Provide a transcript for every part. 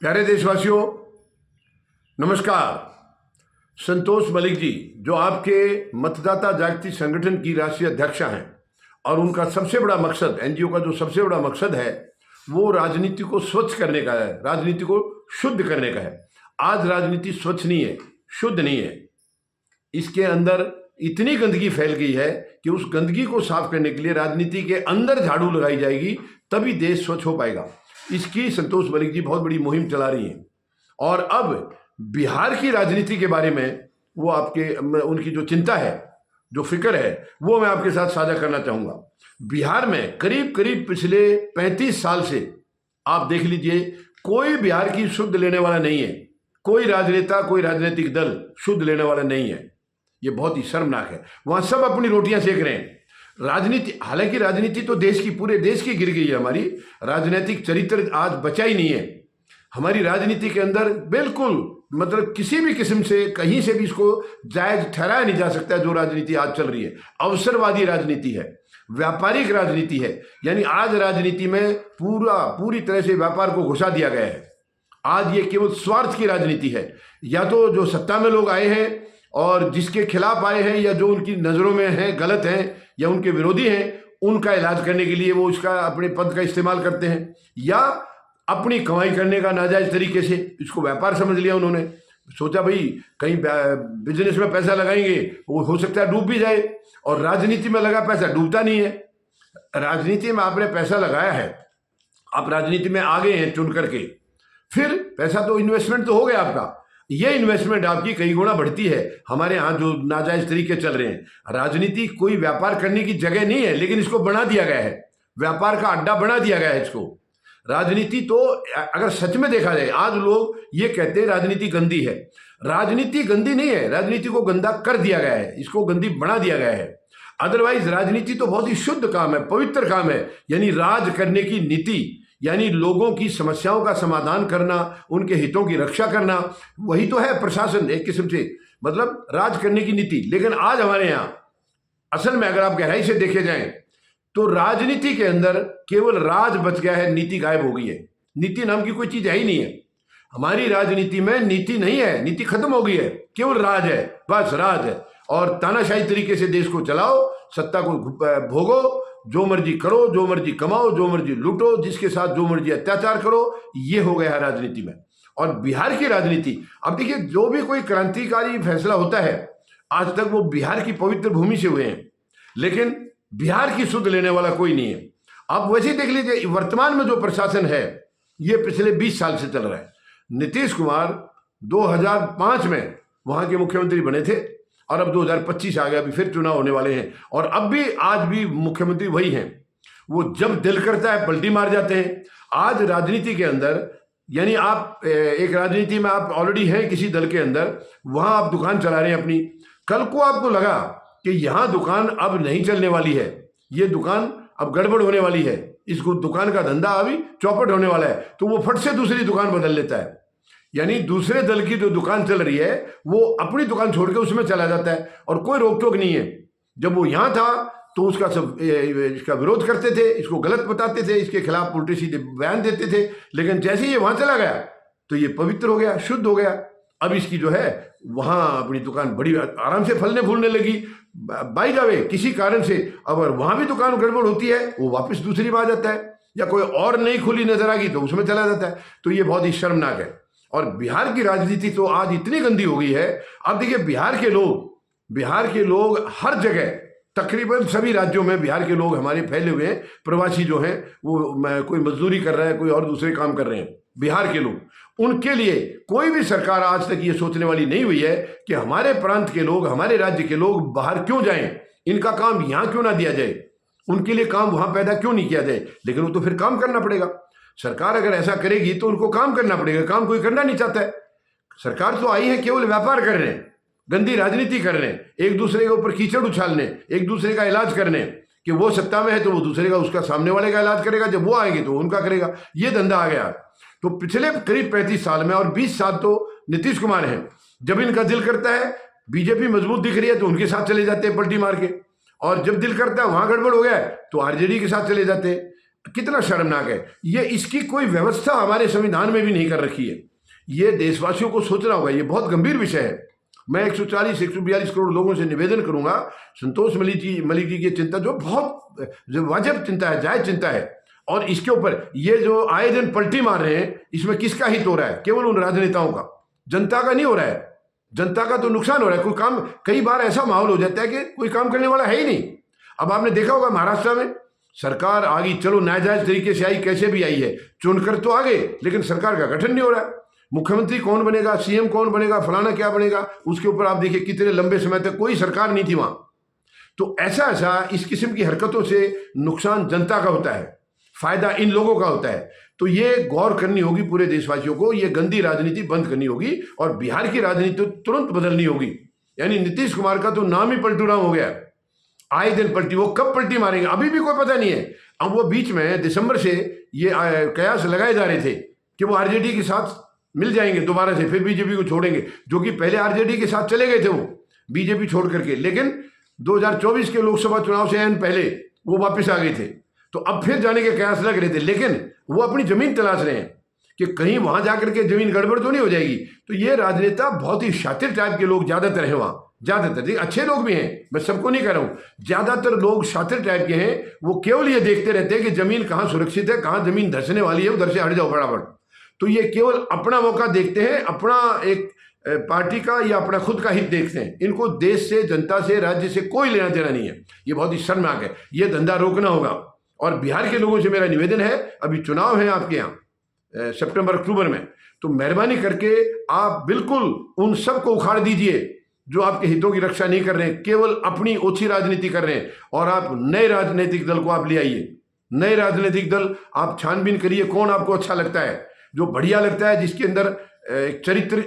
प्यारे देशवासियों, नमस्कार। संतोष मलिक जी, जो आपके मतदाता जागृति संगठन की राष्ट्रीय अध्यक्षा हैं, और उनका सबसे बड़ा मकसद, एनजीओ का जो सबसे बड़ा मकसद है वो राजनीति को स्वच्छ करने का है, राजनीति को शुद्ध करने का है। आज राजनीति स्वच्छ नहीं है, शुद्ध नहीं है। इसके अंदर इतनी गंदगी फैल गई है कि उस गंदगी को साफ करने के लिए राजनीति के अंदर झाड़ू लगाई जाएगी, तभी देश स्वच्छ हो पाएगा। इसकी संतोष मलिक जी बहुत बड़ी मुहिम चला रही हैं। और अब बिहार की राजनीति के बारे में वो उनकी जो चिंता है, जो फिक्र है, वो मैं आपके साथ साझा करना चाहूँगा। बिहार में करीब करीब पिछले 35 साल से आप देख लीजिए, कोई बिहार की शुद्ध लेने वाला नहीं है। कोई राजनेता, कोई राजनीतिक दल शुद्ध लेने वाला नहीं है। ये बहुत ही शर्मनाक है। वहाँ सब अपनी रोटियां सेक रहे हैं। राजनीति, हालांकि राजनीति तो देश की, पूरे देश की गिर गई है। हमारी राजनीतिक चरित्र आज बचा ही नहीं है। हमारी राजनीति के अंदर बिल्कुल मतलब किसी भी किस्म से, कहीं से भी इसको जायज ठहराया नहीं जा सकता जो राजनीति आज चल रही है। अवसरवादी राजनीति है, व्यापारिक राजनीति है। यानी आज राजनीति में पूरी तरह से व्यापार को घुसा दिया गया है। आज ये केवल स्वार्थ की राजनीति है। या तो जो सत्ता में लोग आए हैं और जिसके खिलाफ आए हैं, या जो उनकी नज़रों में हैं, गलत हैं, या उनके विरोधी हैं, उनका इलाज करने के लिए वो उसका अपने पद का इस्तेमाल करते हैं, या अपनी कमाई करने का नाजायज तरीके से इसको व्यापार समझ लिया उन्होंने। सोचा भाई कहीं बिजनेस में पैसा लगाएंगे, वो हो सकता है डूब भी जाए। और राजनीति में लगा पैसा डूबता नहीं है। राजनीति में आपने पैसा लगाया है, आप राजनीति में आ गए हैं चुन करके, फिर पैसा तो इन्वेस्टमेंट तो हो गया आपका। ये इन्वेस्टमेंट आपकी कई गुना बढ़ती है। हमारे यहाँ जो नाजायज तरीके चल रहे हैं, राजनीति कोई व्यापार करने की जगह नहीं है, लेकिन इसको बना दिया गया है, व्यापार का अड्डा बना दिया गया है इसको। राजनीति तो अगर सच में देखा जाए, आज लोग ये कहते हैं राजनीति गंदी है। राजनीति गंदी नहीं है, राजनीति को गंदा कर दिया गया है, इसको गंदी बना दिया गया है। अदरवाइज राजनीति तो बहुत ही शुद्ध काम है, पवित्र काम है। यानी राज करने की नीति, यानी लोगों की समस्याओं का समाधान करना, उनके हितों की रक्षा करना, वही तो है प्रशासन एक किस्म से, मतलब राज करने की नीति। लेकिन आज हमारे यहाँ असल में अगर आप गहराई से देखे जाएं तो राजनीति के अंदर केवल राज बच गया है, नीति गायब हो गई है। नीति नाम की कोई चीज है ही नहीं है। हमारी राजनीति में नीति नहीं है, नीति खत्म हो गई है, केवल राज है, बस राज है। और तानाशाही तरीके से देश को चलाओ, सत्ता को भोगो, जो मर्जी करो, जो मर्जी कमाओ, जो मर्जी लूटो, जिसके साथ जो मर्जी अत्याचार करो, ये हो गया है राजनीति में। और बिहार की राजनीति, अब देखिए, जो भी कोई क्रांतिकारी फैसला होता है आज तक वो बिहार की पवित्र भूमि से हुए हैं, लेकिन बिहार की सुध लेने वाला कोई नहीं है। आप वैसे देख लीजिए, वर्तमान में जो प्रशासन है ये पिछले 20 साल से चल रहा है। नीतीश कुमार 2005 में वहां के मुख्यमंत्री बने थे, और अब 2025 आ गया, अभी फिर चुनाव होने वाले हैं, और अब भी आज भी मुख्यमंत्री वही हैं। वो जब दिल करता है पलटी मार जाते हैं। आज राजनीति के अंदर, यानी आप एक राजनीति में आप ऑलरेडी हैं किसी दल के अंदर, वहां आप दुकान चला रहे हैं अपनी। कल को आपको लगा कि यहां दुकान अब नहीं चलने वाली है, ये दुकान अब गड़बड़ होने वाली है, इस दुकान का धंधा अभी चौपट होने वाला है, तो वो फट से दूसरी दुकान बदल लेता है। यानी दूसरे दल की जो दुकान चल रही है वो अपनी दुकान छोड़ के उसमें चला जाता है, और कोई रोक टोक नहीं है। जब वो यहाँ था तो उसका सब इसका विरोध करते थे, इसको गलत बताते थे, इसके खिलाफ उल्टे सीधे बयान देते थे। लेकिन जैसे ही ये वहाँ चला गया तो ये पवित्र हो गया, शुद्ध हो गया। अब इसकी जो है वहाँ अपनी दुकान बड़ी आराम से फलने फूलने लगी। बाई जावे किसी कारण से अगर वहाँ भी दुकान गड़बड़ होती है, वो वापस दूसरी में आ जाता है, या कोई और नई खुली नजर आ गई तो उसमें चला जाता है। तो ये बहुत ही शर्मनाक है। और बिहार की राजनीति तो आज इतनी गंदी हो गई है। अब देखिए, बिहार के लोग हर जगह, तकरीबन सभी राज्यों में बिहार के लोग हमारे फैले हुए हैं। प्रवासी जो हैं वो कोई मजदूरी कर रहा है, कोई और दूसरे काम कर रहे हैं। बिहार के लोग, उनके लिए कोई भी सरकार आज तक ये सोचने वाली नहीं हुई है कि हमारे प्रांत के लोग, हमारे राज्य के लोग बाहर क्यों जाएं, इनका काम यहाँ क्यों ना दिया जाए, उनके लिए काम वहां पैदा क्यों नहीं किया जाए। लेकिन वो तो फिर काम करना पड़ेगा। सरकार अगर ऐसा करेगी तो उनको काम करना पड़ेगा। काम कोई करना नहीं चाहता है। सरकार तो आई है केवल व्यापार करने, गंदी राजनीति करने, एक दूसरे के ऊपर कीचड़ उछालने, एक दूसरे का इलाज करने, कि वो सत्ता में है तो वो दूसरे का, उसका सामने वाले का इलाज करेगा, जब वो आएंगे तो उनका करेगा। ये धंधा आ गया। तो पिछले करीब 35 साल में, और 20 साल तो नीतीश कुमार हैं, जब इनका दिल करता है, बीजेपी मजबूत दिख रही है तो उनके साथ चले जाते हैं पलटी मार के, और जब दिल करता है वहां गड़बड़ हो गया है तो आरजेडी के साथ चले जाते हैं। कितना शर्मनाक है ये। इसकी कोई व्यवस्था हमारे संविधान में भी नहीं कर रखी है। ये देशवासियों को सोचना होगा, ये बहुत गंभीर विषय है। मैं 142 करोड़ लोगों से निवेदन करूंगा, संतोष मलिक जी की चिंता जो बहुत वाजिब चिंता है, जायज चिंता है, और इसके ऊपर ये जो आए दिन पलटी मार रहे हैं, इसमें किसका हित हो रहा है? केवल उन राजनेताओं का, जनता का नहीं हो रहा है। जनता का तो नुकसान हो रहा है। कोई काम, कई बार ऐसा माहौल हो जाता है कि कोई काम करने वाला है ही नहीं। अब आपने देखा होगा महाराष्ट्र में सरकार आ गई, चलो नाजायज तरीके से आई, कैसे भी आई है, चुनकर तो आ गए, लेकिन सरकार का गठन नहीं हो रहा है। मुख्यमंत्री कौन बनेगा, सीएम कौन बनेगा, फलाना क्या बनेगा, उसके ऊपर आप देखिए कितने लंबे समय तक कोई सरकार नहीं थी वहां। तो ऐसा इस किस्म की हरकतों से नुकसान जनता का होता है, फायदा इन लोगों का होता है। तो ये गौर करनी होगी पूरे देशवासियों को, ये गंदी राजनीति बंद करनी होगी और बिहार की राजनीति तो तुरंत बदलनी होगी। यानी नीतीश कुमार का तो नाम ही पलटू राम हो गया, आए दिन पलटी। वो कब पलटी मारेंगे अभी भी कोई पता नहीं है। अब वो बीच में दिसंबर से ये कयास लगाए जा रहे थे कि वो आरजेडी के साथ मिल जाएंगे दोबारा से, फिर बीजेपी को छोड़ेंगे, जो कि पहले आरजेडी के साथ चले गए थे वो बीजेपी छोड़ करके, लेकिन 2024 के लोकसभा चुनाव से एन पहले वो वापस आ गए थे। तो अब फिर जाने के कयास लग रहे थे, लेकिन वो अपनी जमीन तलाश रहे हैं कि कहीं वहां जाकर के जमीन गड़बड़ तो नहीं हो जाएगी। तो ये राजनेता बहुत ही शातिर टाइप के लोग ज्यादातर हैं वहां, ज्यादातर देखिए अच्छे लोग भी हैं, मैं सबको नहीं कह रहा हूं, ज्यादातर लोग शातिर टाइप के हैं। वो केवल ये देखते रहते हैं कि जमीन कहां सुरक्षित है, कहां जमीन धंसने वाली है, उधर से हट जाओ फटाफट। तो ये केवल अपना मौका देखते हैं, अपना एक पार्टी का या अपना खुद का हित देखते हैं। इनको देश से, जनता से, राज्य से कोई लेना देना नहीं है। ये बहुत ही शर्मनाक है, ये धंधा रोकना होगा। और बिहार के लोगों से मेरा निवेदन है, अभी चुनाव है आपके यहाँ सितंबर अक्टूबर में, तो मेहरबानी करके आप बिल्कुल उन सब को उखाड़ दीजिए जो आपके हितों की रक्षा नहीं कर रहे हैं, केवल अपनी ओछी राजनीति कर रहे हैं। और आप नए राजनीतिक दल को आप ले आइए, नए राजनीतिक दल आप छानबीन करिए, कौन आपको अच्छा लगता है, जो बढ़िया लगता है, जिसके अंदर एक चरित्र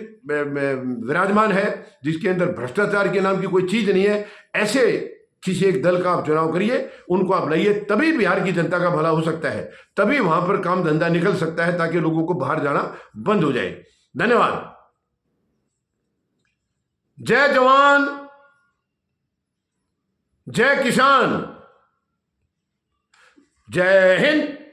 विराजमान है, जिसके अंदर भ्रष्टाचार के नाम की कोई चीज नहीं है, ऐसे किसी एक दल का आप चुनाव करिए, उनको आप लाइए, तभी बिहार की जनता का भला हो सकता है, तभी वहां पर काम धंधा निकल सकता है, ताकि लोगों को बाहर जाना बंद हो जाए। धन्यवाद। जय जवान, जय किसान, जय हिंद।